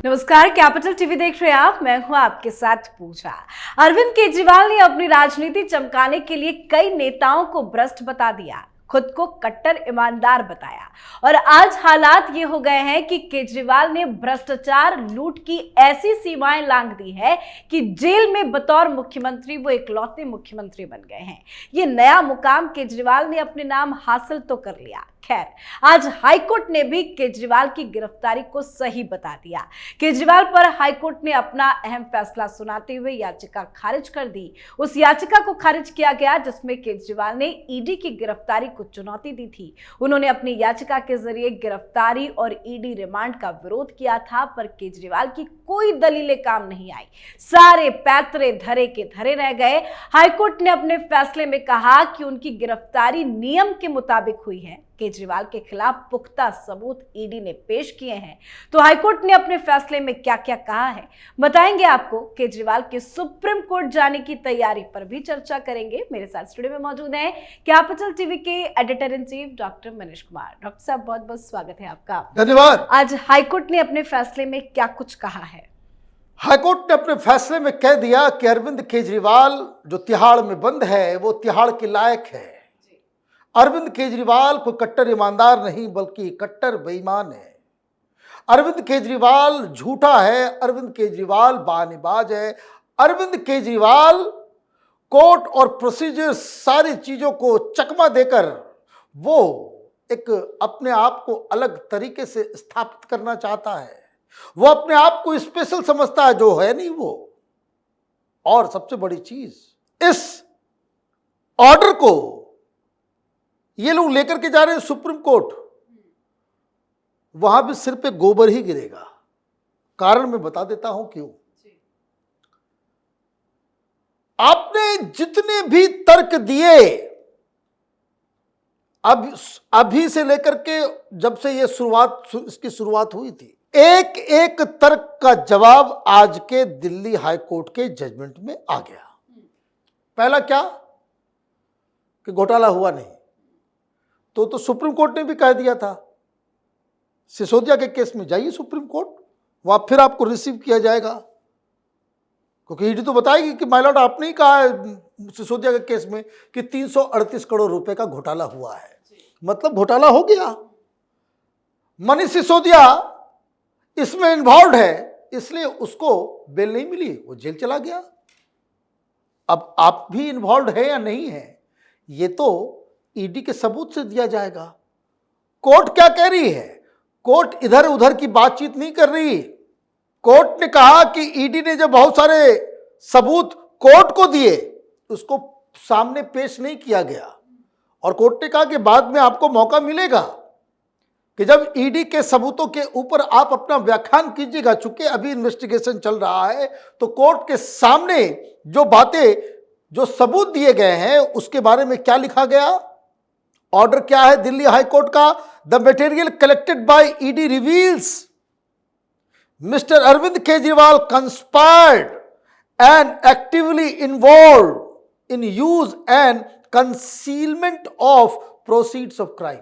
नमस्कार, capital TV देख रहे हैं आप। मैं हूं आपके साथ पूजा। अरविंद केजरीवाल ने अपनी राजनीति चमकाने के लिए कई नेताओं को भ्रष्ट बता दिया, खुद को कट्टर ईमानदार बताया और आज हालात ये हो गए हैं कि केजरीवाल ने भ्रष्टाचार लूट की ऐसी सीमाएं लांघ दी है कि जेल में बतौर मुख्यमंत्री वो इकलौते मुख्यमंत्री बन गए हैं। ये नया मुकाम केजरीवाल ने अपने नाम हासिल तो कर लिया। खैर, आज हाईकोर्ट ने भी केजरीवाल की गिरफ्तारी को सही बता दिया। केजरीवाल पर हाईकोर्ट ने अपना अहम फैसला सुनाते हुए याचिका खारिज कर दी। उस याचिका को खारिज किया गया जिसमें केजरीवाल ने ईडी की गिरफ्तारी को चुनौती दी थी। उन्होंने अपनी याचिका के जरिए गिरफ्तारी और ईडी रिमांड का विरोध किया था, पर केजरीवाल की कोई दलीलें काम नहीं आई। सारे पैतरे धरे के धरे रह गए। हाईकोर्ट ने अपने फैसले में कहा कि उनकी गिरफ्तारी नियम के मुताबिक हुई है। केजरीवाल के खिलाफ पुख्ता सबूत ईडी ने पेश किए हैं। तो हाईकोर्ट ने अपने फैसले में क्या क्या कहा है बताएंगे आपको। केजरीवाल के सुप्रीम कोर्ट जाने की तैयारी पर भी चर्चा करेंगे। मेरे साथ स्टूडियो में मौजूद हैं कैपिटल टीवी के editor in chief doctor Manish Kumar. Doctor साहब, बहुत बहुत स्वागत है आपका। धन्यवाद। आज हाईकोर्ट ने अपने फैसले में क्या कुछ कहा है? हाईकोर्ट ने अपने फैसले में कह दिया कि अरविंद केजरीवाल जो तिहाड़ में बंद है वो तिहाड़ के लायक है। अरविंद केजरीवाल कोई कट्टर ईमानदार नहीं बल्कि कट्टर बेईमान है। अरविंद केजरीवाल झूठा है। अरविंद केजरीवाल बहानेबाज है। अरविंद केजरीवाल कोर्ट और प्रोसीजर सारी चीजों को चकमा देकर वो एक अपने आप को अलग तरीके से स्थापित करना चाहता है। वो अपने आप को स्पेशल समझता है, जो है नहीं वो। और सबसे बड़ी चीज, इस ऑर्डर को ये लोग लेकर के जा रहे हैं सुप्रीम कोर्ट। वहां भी सिर पे गोबर ही गिरेगा। कारण मैं बता देता हूं क्यों। आपने जितने भी तर्क दिए अब अभी से लेकर के जब से ये इसकी शुरुआत हुई थी, एक एक तर्क का जवाब आज के दिल्ली हाई कोर्ट के जजमेंट में आ गया। पहला क्या कि घोटाला हुआ नहीं, तो सुप्रीम कोर्ट ने भी कह दिया था। सिसोदिया के केस में जाइए सुप्रीम कोर्ट, वहां फिर आपको रिसीव किया जाएगा, क्योंकि ईडी तो बताएगी कि माय लॉर्ड आपने ही कहा है सिसोदिया के केस में कि 338 करोड़ रुपए का घोटाला हुआ है। मतलब घोटाला हो गया। मनीष सिसोदिया इसमें इन्वॉल्व है, इसलिए उसको बेल नहीं मिली, वो जेल चला गया। अब आप भी इन्वॉल्व है या नहीं है, ये तो ईडी के सबूत से दिया जाएगा। कोर्ट क्या कह रही है? कोर्ट इधर उधर की बातचीत नहीं कर रही। कोर्ट ने कहा कि ईडी ने जो बहुत सारे सबूत कोर्ट को दिए उसको सामने पेश नहीं किया गया, और कोर्ट ने कहा कि बाद में आपको मौका मिलेगा कि जब ईडी के सबूतों के ऊपर आप अपना व्याख्यान कीजिएगा। चूंकि अभी इन्वेस्टिगेशन चल रहा है, तो कोर्ट के सामने जो बातें, जो सबूत दिए गए हैं उसके बारे में क्या लिखा गया। ऑर्डर क्या है दिल्ली हाई कोर्ट का? The material collected by ED reveals Mr Arvind Kejriwal conspired and actively involve in use and concealment of proceeds of crime.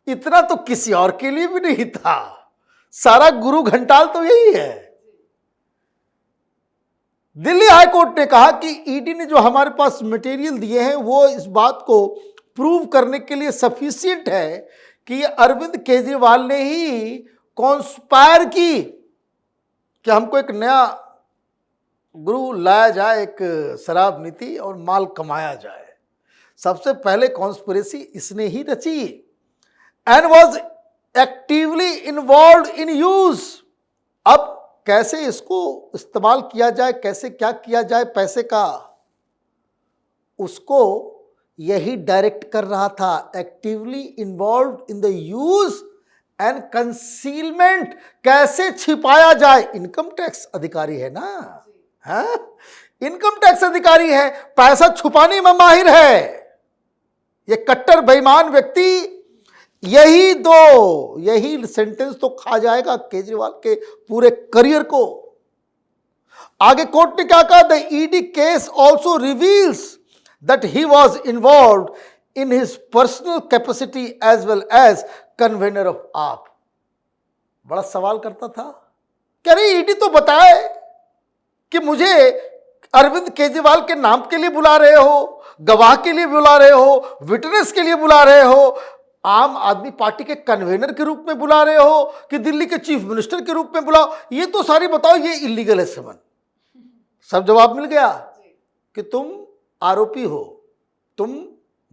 इतना तो किसी और के लिए भी नहीं था। सारा गुरु घंटाल तो यही है। दिल्ली हाई कोर्ट ने कहा कि ईडी ने जो हमारे पास मटेरियल दिए हैं वो इस बात को प्रूव करने के लिए सफिशिएंट है कि अरविंद केजरीवाल ने ही कॉन्स्पायर की कि हमको एक नया गुरु लाया जाए, एक शराब नीति और माल कमाया जाए। सबसे पहले कॉन्स्पिरेसी इसने ही रची and was actively involve in use. अब कैसे इसको इस्तेमाल किया जाए, कैसे क्या किया जाए पैसे का, उसको यही डायरेक्ट कर रहा था। Actively involve in the use and concealment, कैसे छिपाया जाए। इनकम टैक्स अधिकारी है ना, है? इनकम टैक्स अधिकारी है, पैसा छुपाने में माहिर है। ये कट्टर बेईमान व्यक्ति यही सेंटेंस तो खा जाएगा केजरीवाल के पूरे करियर को। आगे कोर्ट ने क्या कहा? The ED case also reveals that he was involved in his personal capacity as well as convener of AAP। बड़ा सवाल करता था कह रही ईडी तो बताए कि मुझे अरविंद केजरीवाल के नाम के लिए बुला रहे हो, गवाह के लिए बुला रहे हो, विटनेस के लिए बुला रहे हो, आम आदमी पार्टी के कन्वेनर के रूप में बुला रहे हो कि दिल्ली के चीफ मिनिस्टर के रूप में बुलाओ, ये तो सारी बताओ ये इलीगल है समन। सब जवाब मिल गया कि तुम आरोपी हो, तुम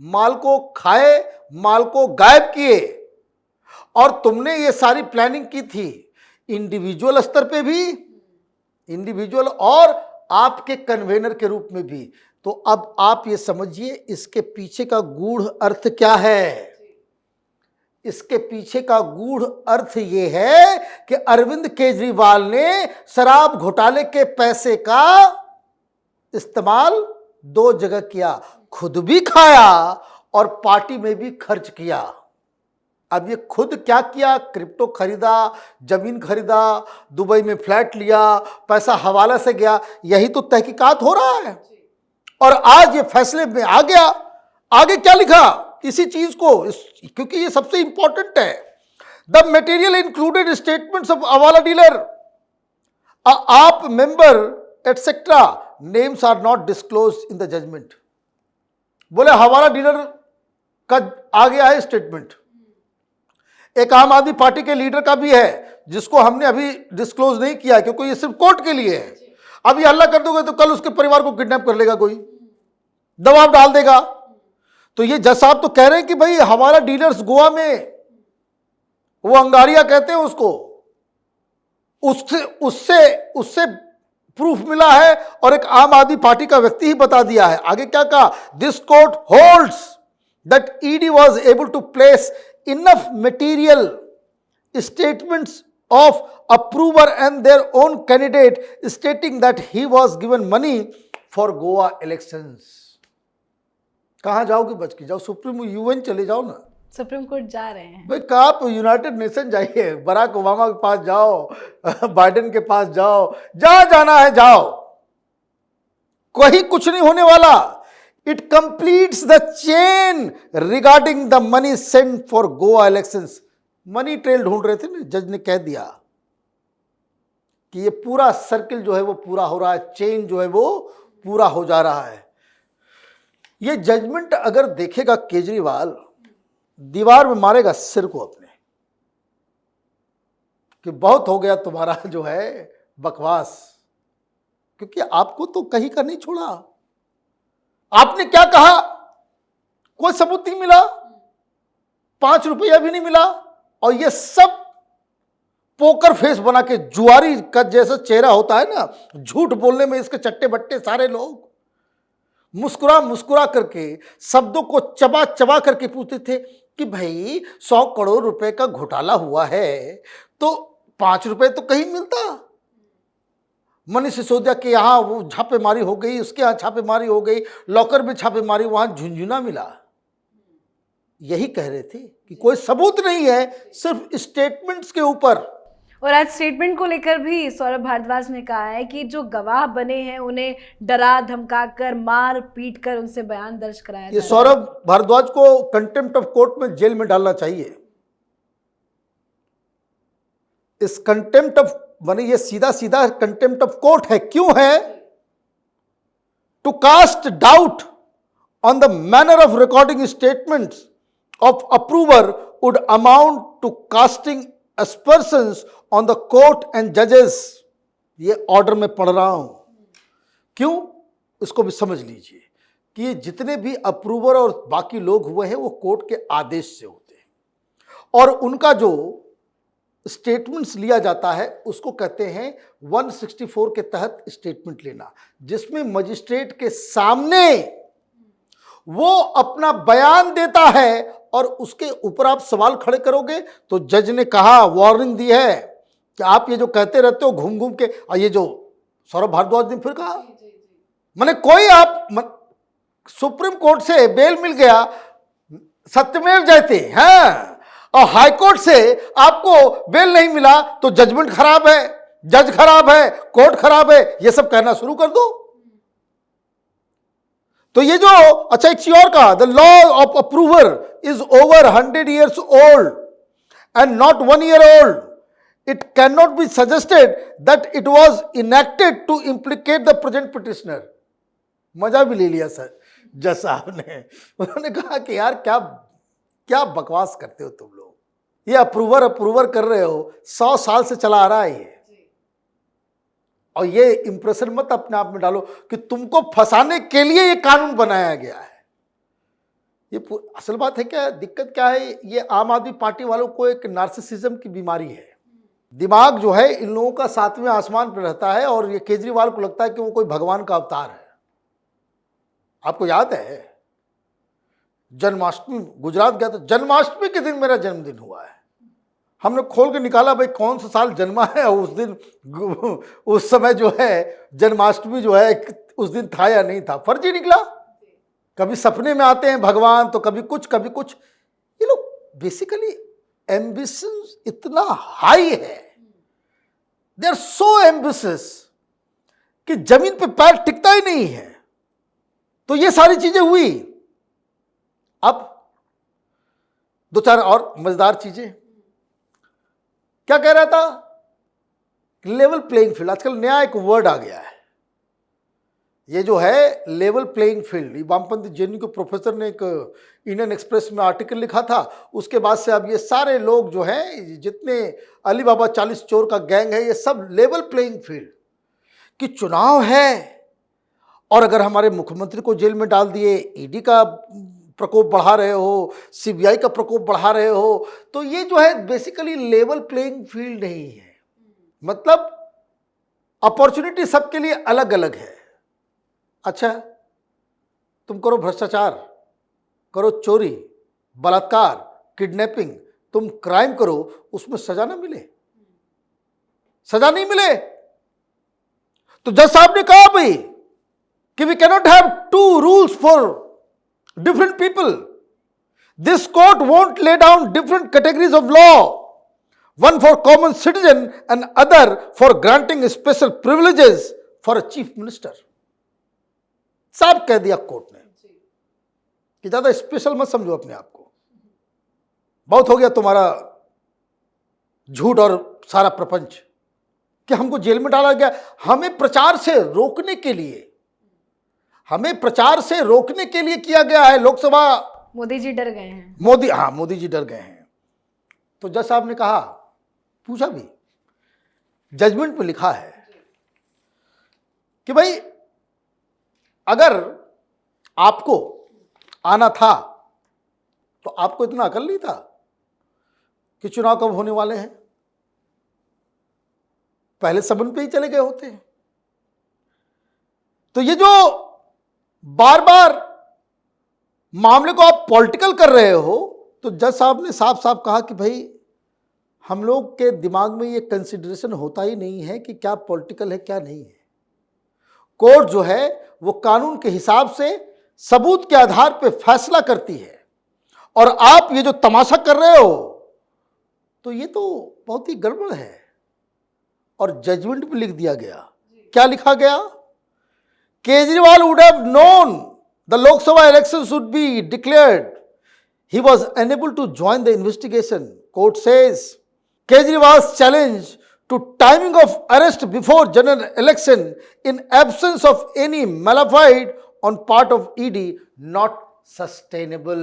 माल को खाए, माल को गायब किए, और तुमने ये सारी प्लानिंग की थी इंडिविजुअल स्तर पे भी, इंडिविजुअल और आपके कन्वेनर के रूप में भी। तो अब आप ये समझिए इसके पीछे का गूढ़ अर्थ क्या है। इसके पीछे का गूढ़ अर्थ ये है कि अरविंद केजरीवाल ने शराब घोटाले के पैसे का इस्तेमाल दो जगह किया, खुद भी खाया और पार्टी में भी खर्च किया। अब ये खुद क्या किया, क्रिप्टो खरीदा, जमीन खरीदा, दुबई में फ्लैट लिया, पैसा हवाला से गया, यही तो तहकीकात हो रहा है। और आज ये फैसले में आ गया। आगे क्या लिखा इसी चीज को, क्योंकि ये सबसे इंपॉर्टेंट है। The material included statements of hawala dealer, AAP member etcetera, names are not disclose in the judgement. बोले हवाला डीलर का आ गया है स्टेटमेंट, एक आम आदमी पार्टी के लीडर का भी है जिसको हमने अभी डिस्क्लोज नहीं किया क्योंकि ये सिर्फ कोर्ट के लिए है। अब ये हल्ला कर दोगे तो कल उसके परिवार को किडनैप कर लेगा, कोई दबाव डाल देगा। तो ये जज साहब तो कह रहे हैं कि भाई हमारा डीलर्स गोवा में, वो अंगारिया कहते हैं उसको, उससे प्रूफ मिला है और एक आम आदमी पार्टी का व्यक्ति ही बता दिया है। आगे क्या कहा, this court holds that ED was able to place enough material statements of approver and their own candidate stating that he was given money for Goa elections। कहां जाओगे बच के, जाओ सुप्रीम यूएन चले जाओ ना, सुप्रीम कोर्ट जा रहे हैं भाई। कहा आप यूनाइटेड नेशन जाइए, बराक ओबामा के पास जाओ, बाइडेन के पास जाओ, जहां जाना है जाओ, कोई कुछ नहीं होने वाला। It completes the chain regarding the money sent for Goa elections. Money trail ढूंढ रहे थे ना, जज ने कह दिया कि ये पूरा सर्किल जो है वो पूरा हो रहा है, चेन जो है वो पूरा हो जा रहा है। ये जजमेंट अगर देखेगा केजरीवाल, दीवार में मारेगा सिर को अपने कि बहुत हो गया तुम्हारा जो है बकवास, क्योंकि आपको तो कहीं का नहीं छोड़ा। आपने क्या कहा, कोई सबूत नहीं मिला, 5 रुपया भी नहीं मिला, और ये सब पोकर फेस बना के, जुआरी का जैसा चेहरा होता है ना, झूठ बोलने में इसके चट्टे बट्टे सारे लोग मुस्कुरा मुस्कुरा करके शब्दों को चबा चबा करके पूछते थे कि भाई 100 करोड़ रुपए का घोटाला हुआ है तो 5 रुपए तो कहीं मिलता। मनीष सिसोदिया के यहाँ वो छापेमारी हो गई, उसके यहाँ छापेमारी हो गई, लॉकर में छापेमारी, वहां झुंझुना मिला। यही कह रहे थे कि कोई सबूत नहीं है, सिर्फ स्टेटमेंट्स के ऊपर। और आज स्टेटमेंट को लेकर भी सौरभ भारद्वाज ने कहा है कि जो गवाह बने हैं उन्हें डरा धमकाकर, मार पीट कर उनसे बयान दर्ज कराया। ये सौरभ भारद्वाज को कंटेम्प्ट ऑफ कोर्ट में जेल में डालना चाहिए। इस कंटेम्प्ट ऑफ माने ये सीधा सीधा कंटेम्प्ट ऑफ कोर्ट है। क्यों है? To cast doubt on the manner of recording statements of approver would amount to casting aspersions on the court and judges। ये ऑर्डर में पढ़ रहा हूं, क्यों इसको भी समझ लीजिए कि ये जितने भी अप्रूवर और बाकी लोग हुए हैं वो कोर्ट के आदेश से होते हैं, और उनका जो स्टेटमेंट्स लिया जाता है उसको कहते हैं 164 के तहत स्टेटमेंट लेना, जिसमें मजिस्ट्रेट के सामने वो अपना बयान देता है और उसके ऊपर आप सवाल खड़े करोगे। तो जज ने कहा, वार्निंग दी है कि आप ये जो कहते रहते हो घूम घूम के, और ये जो सौरभ भारद्वाज ने फिर कहा, माने कोई आप सुप्रीम कोर्ट से बेल मिल गया, सत्यमेव जयते हैं, और हाई कोर्ट से आपको बेल नहीं मिला तो जजमेंट खराब है, जज खराब है, कोर्ट खराब है, ये सब कहना शुरू कर दो। तो ये जो, अच्छा एक चीज और कहा, the law of approver is over 100 years old and not 1 year old। It cannot be suggested that it was enacted to implicate the present petitioner. मजा भी ले लिया सर जज साहब ने। उन्होंने कहा कि यार क्या क्या बकवास करते हो तुम लोग, ये अप्रूवर कर रहे हो, 100 साल से चला आ रहा है ये। और ये इंप्रेशन मत अपने आप में डालो कि तुमको फंसाने के लिए ये कानून बनाया गया है। ये असल बात है क्या, दिक्कत क्या है, ये आम आदमी पार्टी वालों को एक नार्सिसिज्म की बीमारी है। दिमाग जो है इन लोगों का 7वें आसमान पर रहता है और ये केजरीवाल को लगता है कि वो कोई भगवान का अवतार है। आपको याद है जन्माष्टमी, गुजरात गया तो जन्माष्टमी के दिन मेरा जन्मदिन हुआ है। हमने खोल के निकाला भाई कौन सा साल जन्मा है, उस दिन उस समय जो है जन्माष्टमी जो है उस दिन था या नहीं था, फर्जी निकला। कभी सपने में आते हैं भगवान तो कभी कुछ। ये लोग बेसिकली एम्बिशन इतना हाई है, दे आर सो एम्बिशियस कि जमीन पे पैर टिकता ही नहीं है। तो ये सारी चीजें हुई। अब 2-4 और मजेदार चीजें। क्या कह रहा था, लेवल प्लेइंग फील्ड। आजकल नया एक वर्ड आ गया है, ये जो है लेवल प्लेइंग फील्ड। वामपंथी जेएनयू के प्रोफेसर ने एक इंडियन एक्सप्रेस में आर्टिकल लिखा था, उसके बाद से अब ये सारे लोग जो हैं, जितने अली बाबा 40 चोर का गैंग है, ये सब लेवल प्लेइंग फील्ड कि चुनाव है और अगर हमारे मुख्यमंत्री को जेल में डाल दिए, ईडी का प्रकोप बढ़ा रहे हो, सीबीआई का प्रकोप बढ़ा रहे हो, तो ये जो है बेसिकली लेवल प्लेइंग फील्ड नहीं है। मतलब अपॉर्चुनिटी सबके लिए अलग अलग है। अच्छा, तुम करो भ्रष्टाचार, करो चोरी, बलात्कार, किडनैपिंग, तुम क्राइम करो, उसमें सजा ना मिले, सजा नहीं मिले। तो जज साहब ने कहा भाई कि we cannot have 2 rules for different people. This court won't lay down different categories of law, one for common citizen and other for granting special privileges for a chief minister. साफ कह दिया कोर्ट ने कि ज्यादा special मत समझो अपने आप को, बहुत हो गया तुम्हारा झूठ और सारा प्रपंच कि हमको जेल में डाला गया। हमें प्रचार से रोकने के लिए किया गया है। लोकसभा मोदी जी डर गए हैं। मोदी जी डर गए हैं। तो जज साहब ने कहा, पूछा भी, जजमेंट में लिखा है कि भाई अगर आपको आना था तो आपको इतना अकल नहीं था कि चुनाव कब होने वाले हैं, पहले सबन पे ही चले गए होते हैं। तो ये जो बार बार मामले को आप पॉलिटिकल कर रहे हो, तो जज साहब ने साफ साफ कहा कि भाई हम लोग के दिमाग में ये कंसिडरेशन होता ही नहीं है कि क्या पॉलिटिकल है क्या नहीं है। कोर्ट जो है वो कानून के हिसाब से सबूत के आधार पे फैसला करती है, और आप ये जो तमाशा कर रहे हो तो ये तो बहुत ही गड़बड़ है। और जजमेंट भी लिख दिया गया। क्या लिखा गया? Kejriwal would have known the Lok Sabha elections would be declared. He was unable to join the investigation. Court says Kejriwal's challenge to timing of arrest before general election in absence of any malafide on part of ED not sustainable.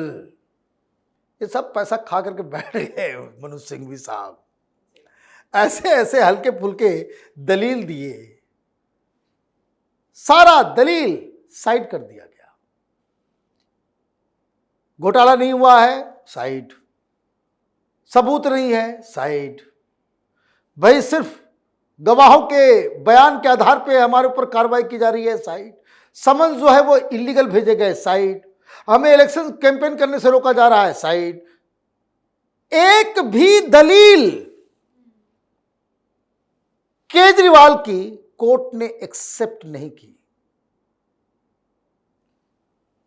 ये सब पैसा खा करके बैठ गए मनोज सिंघवी साहब, ऐसे ऐसे हल्के फुल्के दलील दिए, सारा दलील साइड कर दिया गया। घोटाला नहीं हुआ है, साइड। सबूत नहीं है, साइड। भाई सिर्फ गवाहों के बयान के आधार पे हमारे ऊपर कार्रवाई की जा रही है, साइड। समन जो है वो इलीगल भेजे गए, साइड। हमें इलेक्शन कैंपेन करने से रोका जा रहा है, साइड। एक भी दलील केजरीवाल की कोर्ट ने एक्सेप्ट नहीं की।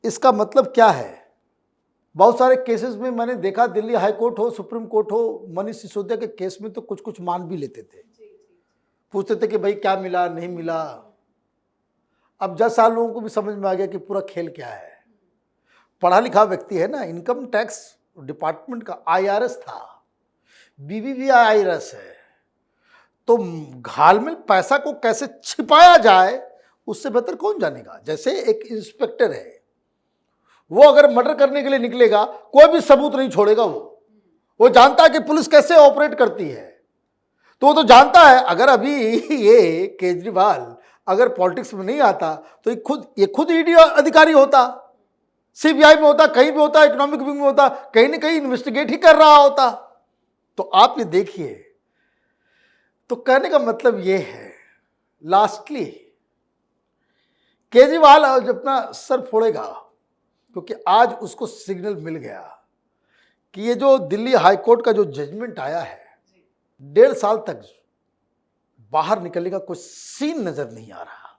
इसका मतलब क्या है? बहुत सारे केसेस में मैंने देखा, दिल्ली हाई कोर्ट हो, सुप्रीम कोर्ट हो, मनीष सिसोदिया के केस में तो कुछ कुछ मान भी लेते थे, पूछते थे कि भाई क्या मिला नहीं मिला। अब 10 साल लोगों को भी समझ में आ गया कि पूरा खेल क्या है। पढ़ा लिखा व्यक्ति है ना, इनकम टैक्स डिपार्टमेंट का IRS था, BBB IRS है, तो घाल में पैसा को कैसे छिपाया जाए उससे बेहतर कौन जानेगा। जैसे एक इंस्पेक्टर है, वो अगर मर्डर करने के लिए निकलेगा, कोई भी सबूत नहीं छोड़ेगा। वो जानता है कि पुलिस कैसे ऑपरेट करती है, तो वो तो जानता है। अगर अभी ये केजरीवाल अगर पॉलिटिक्स में नहीं आता तो ये खुद ईडी अधिकारी होता, सीबीआई में होता, कहीं भी होता, इकोनॉमिक विंग में होता, कहीं ना कहीं इन्वेस्टिगेट ही कर रहा होता। तो आप ये देखिए, तो कहने का मतलब ये है, लास्टली केजरीवाल आज अपना सर फोड़ेगा, क्योंकि आज उसको सिग्नल मिल गया कि ये जो दिल्ली हाईकोर्ट का जो जजमेंट आया है, 1.5 साल तक बाहर निकलने का कोई सीन नजर नहीं आ रहा।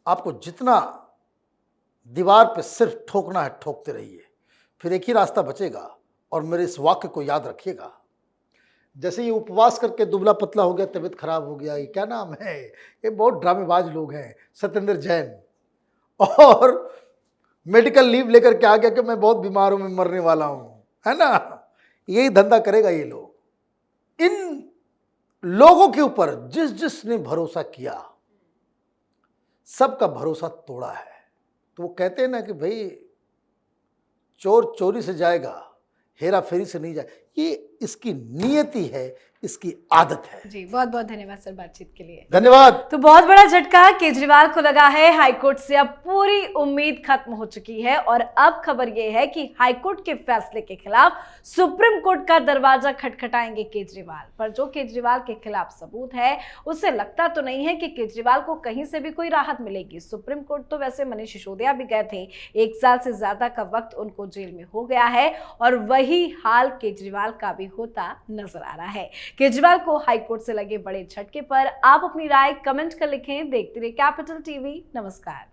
आपको जितना दीवार पे सिर्फ ठोकना है ठोकते रहिए, फिर एक ही रास्ता बचेगा। और मेरे इस वाक्य को याद रखिएगा, जैसे ये उपवास करके दुबला पतला हो गया, तबीयत खराब हो गया, ये क्या नाम है, ये बहुत ड्रामेबाज लोग हैं, सत्येंद्र जैन, और मेडिकल लीव लेकर के आ गया कि मैं बहुत बीमार हूं, मैं मरने वाला हूं, है ना। यही धंधा करेगा ये लोग। इन लोगों के ऊपर जिसने भरोसा किया, सबका भरोसा तोड़ा है। तो वो कहते हैं ना कि भाई चोर चोरी से जाएगा, हेरा फेरी से नहीं जाए। ये इसकी नियति है, इसकी आदत है। जी, बहुत बहुत धन्यवाद सर बातचीत के लिए। धन्यवाद। तो बहुत बड़ा झटका केजरीवाल को लगा है। हाईकोर्ट से अब पूरी उम्मीद खत्म हो चुकी है और अब खबर यह है कि हाईकोर्ट के फैसले के खिलाफ सुप्रीम कोर्ट का दरवाजा खटखटाएंगे केजरीवाल। पर जो केजरीवाल के खिलाफ सबूत है, उससे लगता तो नहीं है कि केजरीवाल को कहीं से भी कोई राहत मिलेगी। सुप्रीम कोर्ट तो वैसे मनीष सिसोदिया भी गए थे, 1 साल से ज्यादा का वक्त उनको जेल में हो गया है और वही हाल केजरीवाल का भी होता नजर आ रहा है। केजरीवाल को हाईकोर्ट से लगे बड़े झटके पर आप अपनी राय कमेंट कर लिखें। देखते रहिए कैपिटल टीवी। नमस्कार।